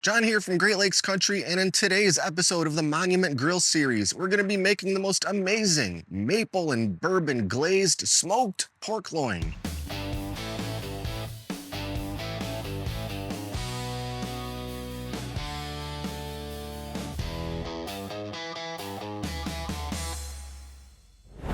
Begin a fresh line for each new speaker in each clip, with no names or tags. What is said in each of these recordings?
John here from Great Lakes Country, and in today's episode of the Monument Grill series, we're going to be making the most amazing maple and bourbon glazed smoked pork loin.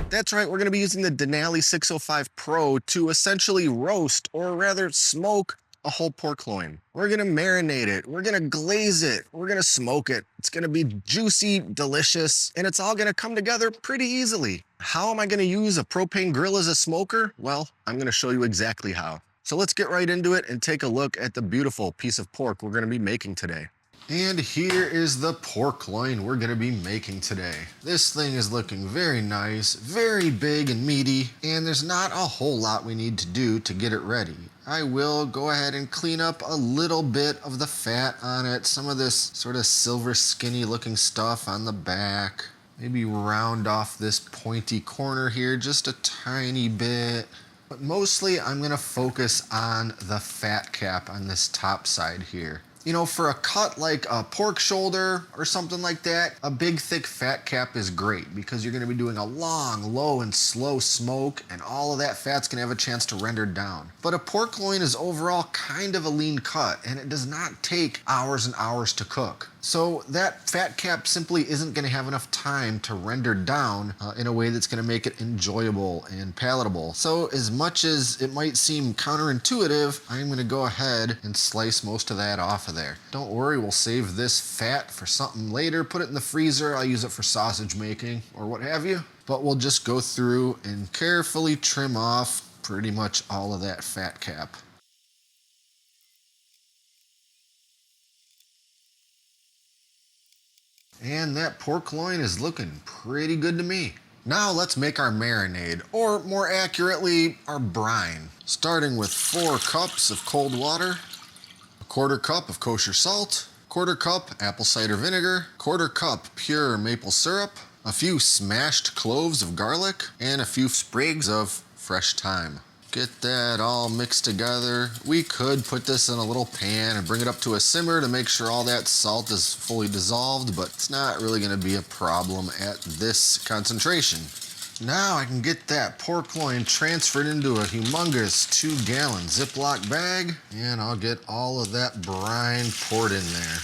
That's right, we're going to be using the Denali 605 Pro to essentially roast, or rather smoke, a whole pork loin. We're gonna marinate it, we're gonna glaze it, we're gonna smoke it. It's gonna be juicy, delicious, and it's all gonna come together pretty easily. How am I gonna use a propane grill as a smoker? Well, I'm gonna show you exactly how. So let's get right into it and take a look at the beautiful piece of pork we're gonna be making today. And here is the pork loin we're gonna be making today. This thing is looking very nice, very big and meaty, and there's not a whole lot we need to do to get it ready. I will go ahead and clean up a little bit of the fat on it, some of this sort of silver skinny looking stuff on the back. Maybe round off this pointy corner here just a tiny bit. But mostly I'm gonna focus on the fat cap on this top side here. You know, for a cut like a pork shoulder or something like that, a big thick fat cap is great because you're gonna be doing a long, low and slow smoke and all of that fat's gonna have a chance to render down. But a pork loin is overall kind of a lean cut and it does not take hours and hours to cook. So that fat cap simply isn't gonna have enough time to render down in a way that's gonna make it enjoyable and palatable. So as much as it might seem counterintuitive, I'm gonna go ahead and slice most of that off of there. Don't worry, we'll save this fat for something later, put it in the freezer. I'll use it for sausage making or what have you. But we'll just go through and carefully trim off pretty much all of that fat cap. And that pork loin is looking pretty good to me. Now let's make our marinade, or more accurately, our brine. Starting with 4 cups of cold water, a 1/4 cup of kosher salt, 1/4 cup apple cider vinegar, 1/4 cup pure maple syrup, a few smashed cloves of garlic, and a few sprigs of fresh thyme. Get that all mixed together. We could put this in a little pan and bring it up to a simmer to make sure all that salt is fully dissolved, but it's not really gonna be a problem at this concentration. Now I can get that pork loin transferred into a humongous 2-gallon Ziploc bag, and I'll get all of that brine poured in there.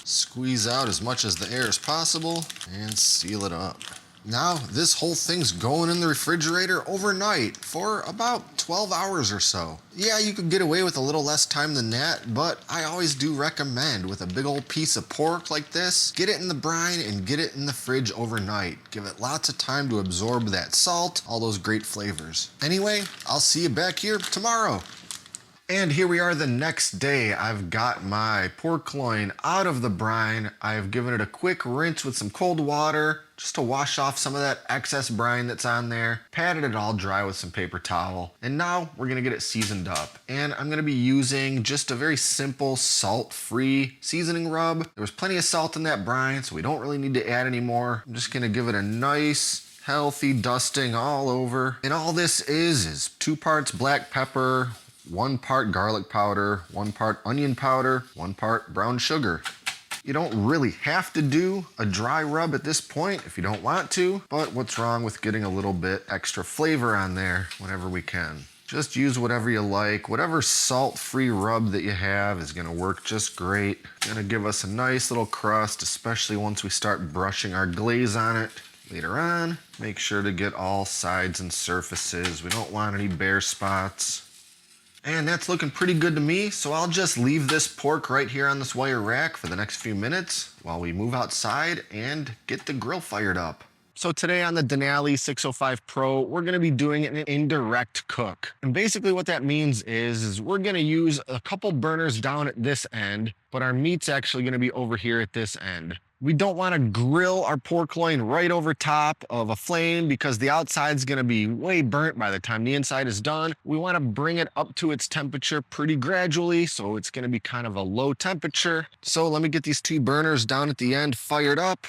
Squeeze out as much as the air as possible and seal it up. Now, this whole thing's going in the refrigerator overnight for about 12 hours or so. Yeah, you could get away with a little less time than that, but I always do recommend with a big old piece of pork like this, get it in the brine and get it in the fridge overnight. Give it lots of time to absorb that salt, all those great flavors. Anyway, I'll see you back here tomorrow. And here we are the next day. I've got my pork loin out of the brine. I've given it a quick rinse with some cold water just to wash off some of that excess brine that's on there. Patted it all dry with some paper towel. And now we're gonna get it seasoned up. And I'm gonna be using just a very simple salt-free seasoning rub. There was plenty of salt in that brine, so we don't really need to add any more. I'm just gonna give it a nice healthy dusting all over. And all this is 2 parts black pepper, 1 part garlic powder, 1 part onion powder, 1 part brown sugar. You don't really have to do a dry rub at this point if you don't want to, but what's wrong with getting a little bit extra flavor on there whenever we can? Just use whatever you like. Whatever salt-free rub that you have is gonna work just great. Gonna give us a nice little crust, especially once we start brushing our glaze on it later on. Make sure to get all sides and surfaces. We don't want any bare spots. And that's looking pretty good to me, so I'll just leave this pork right here on this wire rack for the next few minutes while we move outside and get the grill fired up. So today on the Denali 605 Pro, we're gonna be doing an indirect cook. And basically what that means is we're gonna use a couple burners down at this end, but our meat's actually gonna be over here at this end. We don't want to grill our pork loin right over top of a flame because the outside's going to be way burnt by the time the inside is done. We want to bring it up to its temperature pretty gradually, so it's going to be kind of a low temperature. So let me get these 2 burners down at the end fired up.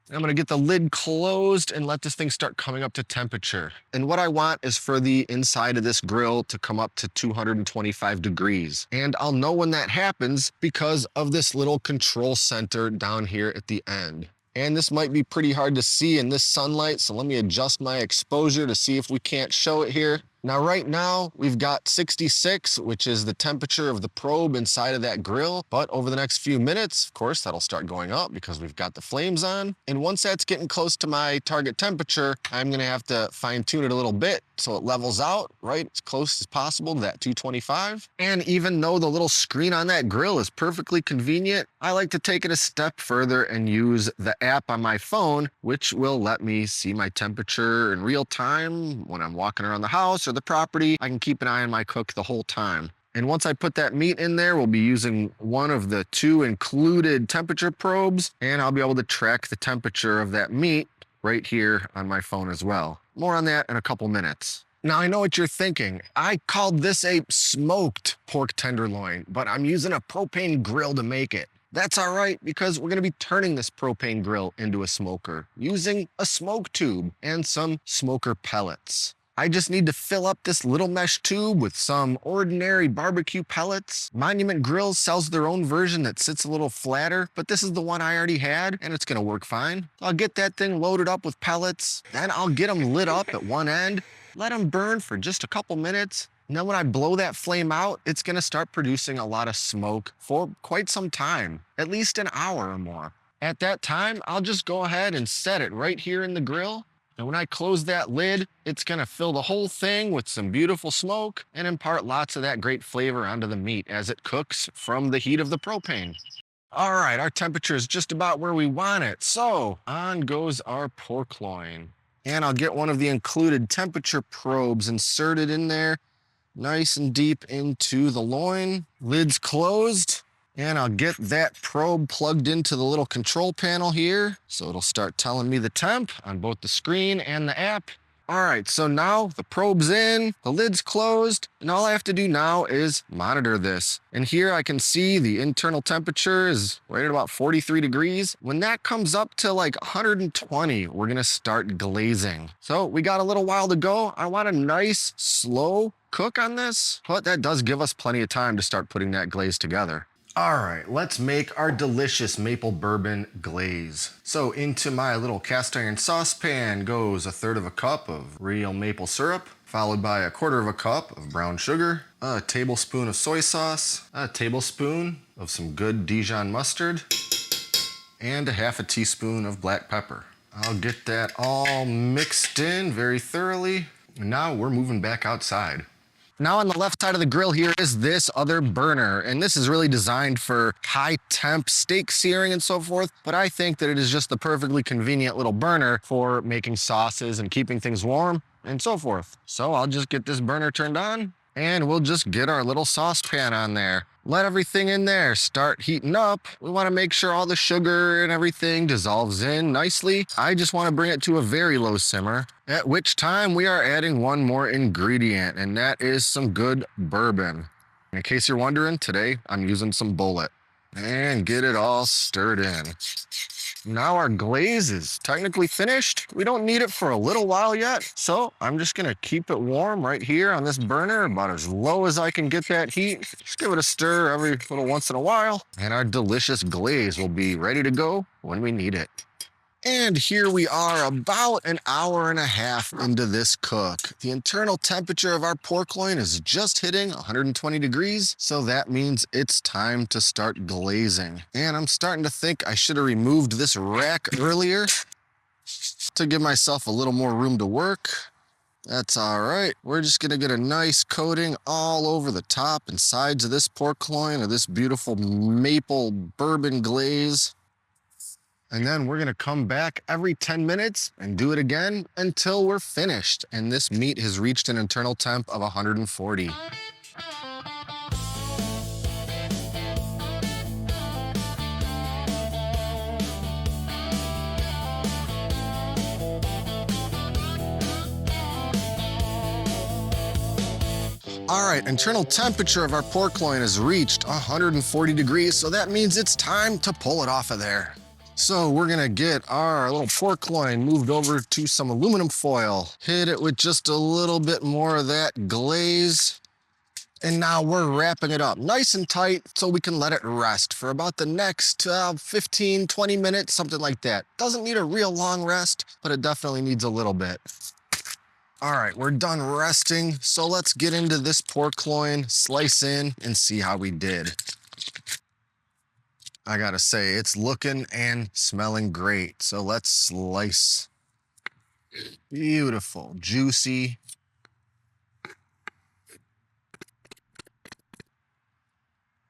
I'm gonna get the lid closed and let this thing start coming up to temperature. And what I want is for the inside of this grill to come up to 225 degrees. And I'll know when that happens because of this little control center down here at the end. And this might be pretty hard to see in this sunlight, so let me adjust my exposure to see if we can't show it here. Now, right now, we've got 66, which is the temperature of the probe inside of that grill. But over the next few minutes, of course, that'll start going up because we've got the flames on. And once that's getting close to my target temperature, I'm gonna have to fine tune it a little bit so it levels out right as close as possible to that 225. And even though the little screen on that grill is perfectly convenient, I like to take it a step further and use the app on my phone, which will let me see my temperature in real time when I'm walking around the house or the property. I can keep an eye on my cook the whole time. And once I put that meat in there, we'll be using one of the 2 included temperature probes, and I'll be able to track the temperature of that meat right here on my phone as well. More on that in a couple minutes. Now, I know what you're thinking. I called this a smoked pork tenderloin, but I'm using a propane grill to make it. That's all right, because we're gonna be turning this propane grill into a smoker using a smoke tube and some smoker pellets. I just need to fill up this little mesh tube with some ordinary barbecue pellets. Monument Grills sells their own version that sits a little flatter, but this is the one I already had, and it's gonna work fine. I'll get that thing loaded up with pellets, then I'll get them lit up at one end, let them burn for just a couple minutes, and then when I blow that flame out, it's gonna start producing a lot of smoke for quite some time, at least an hour or more. At that time, I'll just go ahead and set it right here in the grill. And when I close that lid, it's gonna fill the whole thing with some beautiful smoke and impart lots of that great flavor onto the meat as it cooks from the heat of the propane. All right, our temperature is just about where we want it. So on goes our pork loin. And I'll get one of the included temperature probes inserted in there, nice and deep into the loin. Lid's closed. And I'll get that probe plugged into the little control panel here, so it'll start telling me the temp on both the screen and the app. All right, so now the probe's in, the lid's closed, and all I have to do now is monitor this. And here I can see the internal temperature is right at about 43 degrees. When that comes up to like 120, we're gonna start glazing. So we got a little while to go. I want a nice, slow cook on this, but that does give us plenty of time to start putting that glaze together. All right, let's make our delicious maple bourbon glaze. So into my little cast iron saucepan goes 1/3 cup of real maple syrup, followed by 1/4 cup of brown sugar, a tablespoon of soy sauce, a tablespoon of some good Dijon mustard, and 1/2 teaspoon of black pepper. I'll get that all mixed in very thoroughly. And now we're moving back outside. Now on the left side of the grill here is this other burner, and this is really designed for high temp steak searing and so forth, but I think that it is just the perfectly convenient little burner for making sauces and keeping things warm and so forth. So I'll just get this burner turned on and we'll just get our little saucepan on there. Let everything in there start heating up. We want to make sure all the sugar and everything dissolves in nicely. I just want to bring it to a very low simmer, at which time we are adding one more ingredient, and that is some good bourbon. In case you're wondering, today I'm using some Bullet. And get it all stirred in. Now our glaze is technically finished. We don't need it for a little while yet, so I'm just gonna keep it warm right here on this burner, about as low as I can get that heat. Just give it a stir every little once in a while, and our delicious glaze will be ready to go when we need it. And here we are about an hour and a half into this cook. The internal temperature of our pork loin is just hitting 120 degrees, so that means it's time to start glazing. And I'm starting to think I should have removed this rack earlier to give myself a little more room to work. That's all right. We're just gonna get a nice coating all over the top and sides of this pork loin of this beautiful maple bourbon glaze. And then we're gonna come back every 10 minutes and do it again until we're finished. And this meat has reached an internal temp of 140. All right, internal temperature of our pork loin has reached 140 degrees, so that means it's time to pull it off of there. So we're gonna get our little pork loin moved over to some aluminum foil. Hit it with just a little bit more of that glaze. And now we're wrapping it up nice and tight so we can let it rest for about the next 15, 20 minutes, something like that. Doesn't need a real long rest, but it definitely needs a little bit. All right, we're done resting. So let's get into this pork loin, slice in and see how we did. I gotta say, it's looking and smelling great. So let's slice. Beautiful, juicy.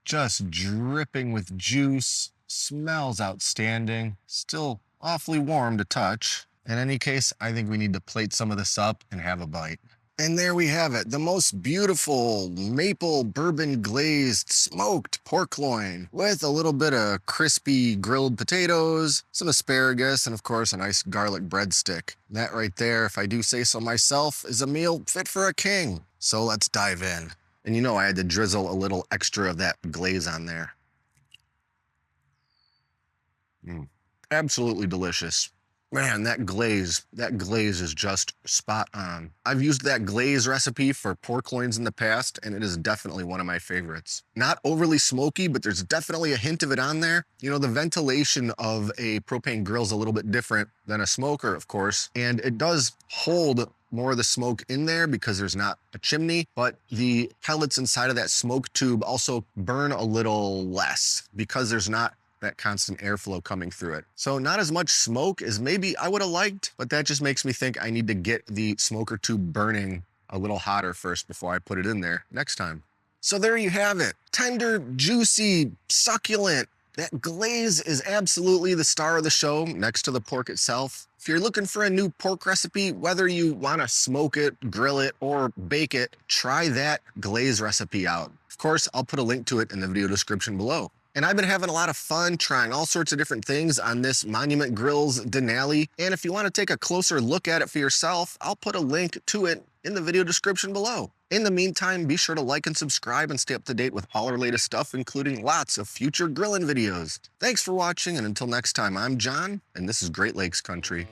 Just dripping with juice. Smells outstanding. Still awfully warm to touch. In any case, I think we need to plate some of this up and have a bite. And there we have it, the most beautiful maple bourbon glazed smoked pork loin with a little bit of crispy grilled potatoes, some asparagus, and of course a nice garlic breadstick. That right there, if I do say so myself, is a meal fit for a king. So let's dive in. And you know I had to drizzle a little extra of that glaze on there. Absolutely delicious. Man, that glaze is just spot on. I've used that glaze recipe for pork loins in the past, and it is definitely one of my favorites. Not overly smoky, but there's definitely a hint of it on there. You know, the ventilation of a propane grill is a little bit different than a smoker, of course, and it does hold more of the smoke in there because there's not a chimney, but the pellets inside of that smoke tube also burn a little less because there's not that constant airflow coming through it. So not as much smoke as maybe I would have liked, but that just makes me think I need to get the smoker tube burning a little hotter first before I put it in there next time. So there you have it. Tender, juicy, succulent. That glaze is absolutely the star of the show next to the pork itself. If you're looking for a new pork recipe, whether you want to smoke it, grill it, or bake it, try that glaze recipe out. Of course, I'll put a link to it in the video description below. And I've been having a lot of fun trying all sorts of different things on this Monument Grills Denali. And if you want to take a closer look at it for yourself, I'll put a link to it in the video description below. In the meantime, be sure to like and subscribe and stay up to date with all our latest stuff, including lots of future grilling videos. Thanks for watching, and until next time, I'm John, and this is Great Lakes Country.